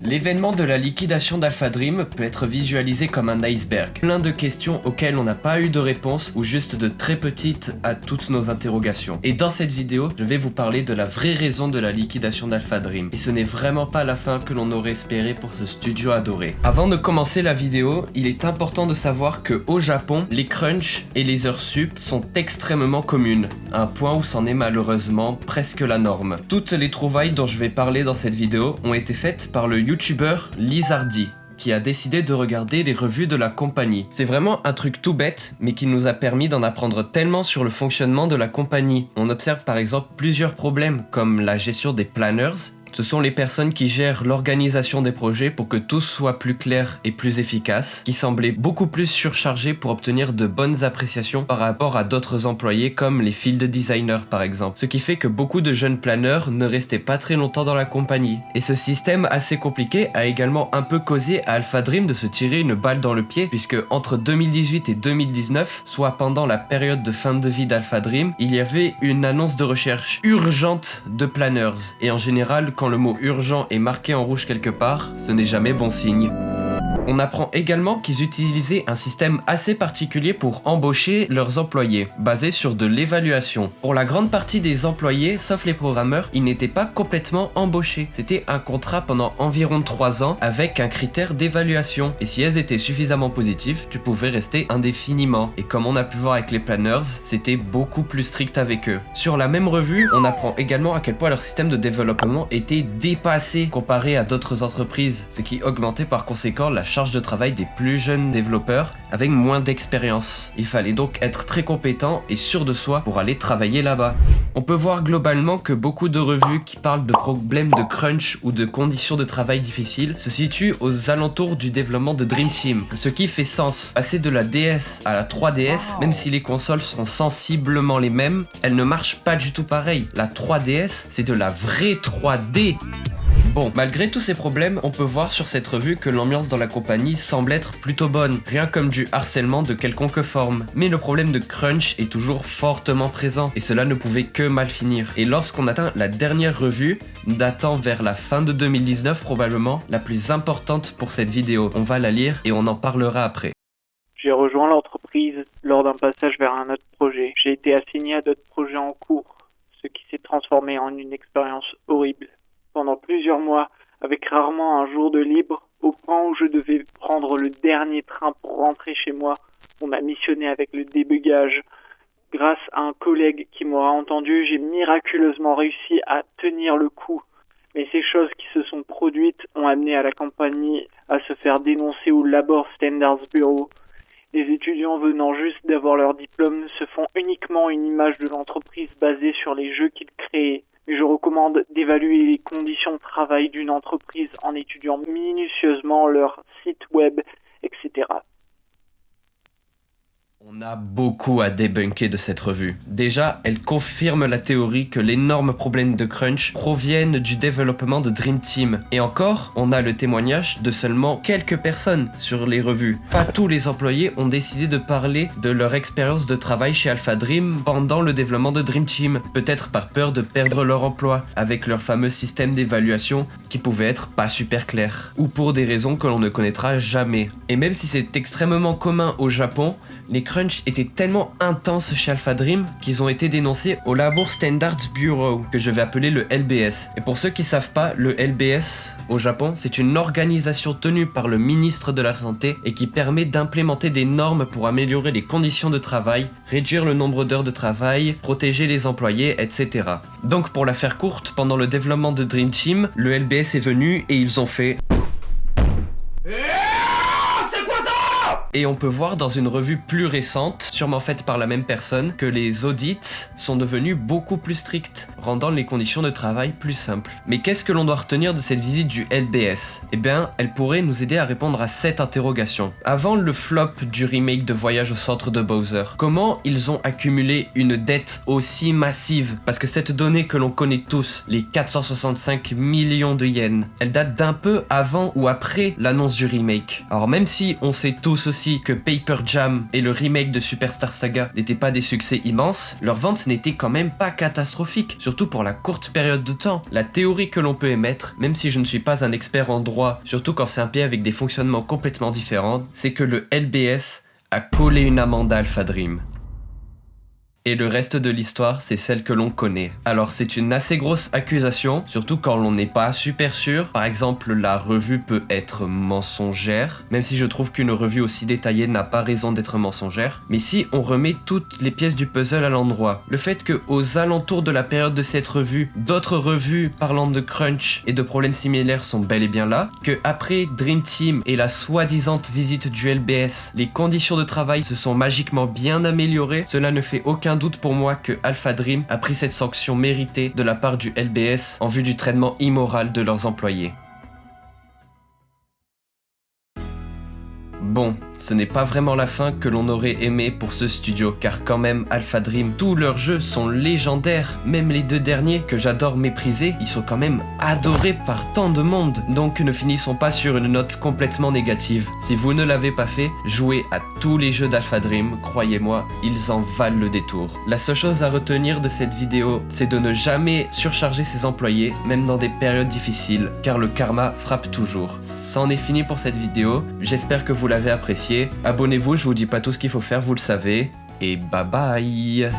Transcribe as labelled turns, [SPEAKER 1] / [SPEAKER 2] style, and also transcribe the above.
[SPEAKER 1] L'événement de la liquidation d'Alpha Dream peut être visualisé comme un iceberg. Plein de questions auxquelles on n'a pas eu de réponse ou juste de très petites à toutes nos interrogations. Et dans cette vidéo, je vais vous parler de la vraie raison de la liquidation d'Alpha Dream. Et ce n'est vraiment pas la fin que l'on aurait espéré pour ce studio adoré. Avant de commencer la vidéo, il est important de savoir que au Japon, les crunchs et les heures sup sont extrêmement communes, à un point où c'en est malheureusement presque la norme. Toutes les trouvailles dont je vais parler dans cette vidéo ont été faites par le youtubeur Lizardi, qui a décidé de regarder les revues de la compagnie. C'est vraiment un truc tout bête, mais qui nous a permis d'en apprendre tellement sur le fonctionnement de la compagnie. On observe par exemple plusieurs problèmes, comme la gestion des planners. Ce sont les personnes qui gèrent l'organisation des projets pour que tout soit plus clair et plus efficace, qui semblaient beaucoup plus surchargés pour obtenir de bonnes appréciations par rapport à d'autres employés comme les field designers par exemple. Ce qui fait que beaucoup de jeunes planeurs ne restaient pas très longtemps dans la compagnie. Et ce système assez compliqué a également un peu causé à Alpha Dream de se tirer une balle dans le pied, puisque entre 2018 et 2019, soit pendant la période de fin de vie d'Alpha Dream, il y avait une annonce de recherche urgente de planners. Et en général, quand le mot urgent est marqué en rouge quelque part, ce n'est jamais bon signe. On apprend également qu'ils utilisaient un système assez particulier pour embaucher leurs employés, basé sur de l'évaluation. Pour la grande partie des employés, sauf les programmeurs, ils n'étaient pas complètement embauchés. C'était un contrat pendant environ 3 ans avec un critère d'évaluation. Et si elles étaient suffisamment positives, tu pouvais rester indéfiniment. Et comme on a pu voir avec les planners, c'était beaucoup plus strict avec eux. Sur la même revue, on apprend également à quel point leur système de développement était dépassé comparé à d'autres entreprises, ce qui augmentait par conséquent la charge de travail des plus jeunes développeurs avec moins d'expérience. Il fallait donc être très compétent et sûr de soi pour aller travailler là-bas. On peut voir globalement que beaucoup de revues qui parlent de problèmes de crunch ou de conditions de travail difficiles se situent aux alentours du développement de Dream Team, ce qui fait sens. Passer de la DS à la 3DS, même si les consoles sont sensiblement les mêmes, elles ne marchent pas du tout pareil. La 3DS, c'est de la vraie 3D. Bon, malgré tous ces problèmes, on peut voir sur cette revue que l'ambiance dans la compagnie semble être plutôt bonne, rien comme du harcèlement de quelconque forme. Mais le problème de crunch est toujours fortement présent, et cela ne pouvait que mal finir. Et lorsqu'on atteint la dernière revue, datant vers la fin de 2019 probablement, la plus importante pour cette vidéo, on va la lire et on en parlera après.
[SPEAKER 2] J'ai rejoint l'entreprise lors d'un passage vers un autre projet. J'ai été assigné à d'autres projets en cours, ce qui s'est transformé en une expérience horrible. Pendant plusieurs mois, avec rarement un jour de libre, au point où je devais prendre le dernier train pour rentrer chez moi, on m'a missionné avec le débugage. Grâce à un collègue qui m'aura entendu, j'ai miraculeusement réussi à tenir le coup. Mais ces choses qui se sont produites ont amené à la compagnie à se faire dénoncer au Labor Standards Bureau. Les étudiants venant juste d'avoir leur diplôme se font uniquement une image de l'entreprise basée sur les jeux qu'ils créaient. Mais je recommande d'évaluer les conditions de travail d'une entreprise en étudiant minutieusement leur site web, etc.
[SPEAKER 1] On a beaucoup à débunker de cette revue. Déjà, elle confirme la théorie que l'énorme problème de crunch proviennent du développement de Dream Team. Et encore, on a le témoignage de seulement quelques personnes sur les revues. Pas tous les employés ont décidé de parler de leur expérience de travail chez Alpha Dream pendant le développement de Dream Team, peut-être par peur de perdre leur emploi, avec leur fameux système d'évaluation qui pouvait être pas super clair, ou pour des raisons que l'on ne connaîtra jamais. Et même si c'est extrêmement commun au Japon, les crunchs étaient tellement intenses chez Alpha Dream qu'ils ont été dénoncés au Labor Standards Bureau, que je vais appeler le LBS. Et pour ceux qui savent pas, le LBS au Japon, c'est une organisation tenue par le ministre de la Santé et qui permet d'implémenter des normes pour améliorer les conditions de travail, réduire le nombre d'heures de travail, protéger les employés, etc. Donc pour la faire courte, pendant le développement de Dream Team, le LBS est venu et ils ont fait... Et on peut voir dans une revue plus récente, sûrement faite par la même personne, que les audits sont devenus beaucoup plus stricts, rendant les conditions de travail plus simples. Mais qu'est-ce que l'on doit retenir de cette visite du LBS ? Eh bien, elle pourrait nous aider à répondre à cette interrogation. Avant le flop du remake de Voyage au centre de Bowser, comment ils ont accumulé une dette aussi massive ? Parce que cette donnée que l'on connaît tous, les 465 millions de yens, elle date d'un peu avant ou après l'annonce du remake. Alors même si on sait tous aussi que Paper Jam et le remake de Superstar Saga n'étaient pas des succès immenses, leurs ventes n'étaient quand même pas catastrophiques, surtout pour la courte période de temps. La théorie que l'on peut émettre, même si je ne suis pas un expert en droit, surtout quand c'est un pays avec des fonctionnements complètement différents, c'est que le LBS a collé une amende à Alpha Dream. Et le reste de l'histoire, c'est celle que l'on connaît. Alors c'est une assez grosse accusation, surtout quand l'on n'est pas super sûr. Par exemple, la revue peut être mensongère, même si je trouve qu'une revue aussi détaillée n'a pas raison d'être mensongère. Mais si on remet toutes les pièces du puzzle à l'endroit, le fait que aux alentours de la période de cette revue, d'autres revues parlant de crunch et de problèmes similaires sont bel et bien là, que après Dream Team et la soi-disant visite du LBS, les conditions de travail se sont magiquement bien améliorées, cela ne fait aucun doute pour moi que Alpha Dream a pris cette sanction méritée de la part du LBS en vue du traitement immoral de leurs employés. Bon, ce n'est pas vraiment la fin que l'on aurait aimé pour ce studio, car quand même Alpha Dream, tous leurs jeux sont légendaires, même les deux derniers que j'adore mépriser, ils sont quand même adorés par tant de monde, donc ne finissons pas sur une note complètement négative. Si vous ne l'avez pas fait, jouez à tous les jeux d'Alpha Dream, croyez-moi, ils en valent le détour. La seule chose à retenir de cette vidéo, c'est de ne jamais surcharger ses employés, même dans des périodes difficiles, car le karma frappe toujours. C'en est fini pour cette vidéo, j'espère que vous l'avez apprécié. Abonnez-vous, je vous dis pas tout ce qu'il faut faire, vous le savez, et bye bye.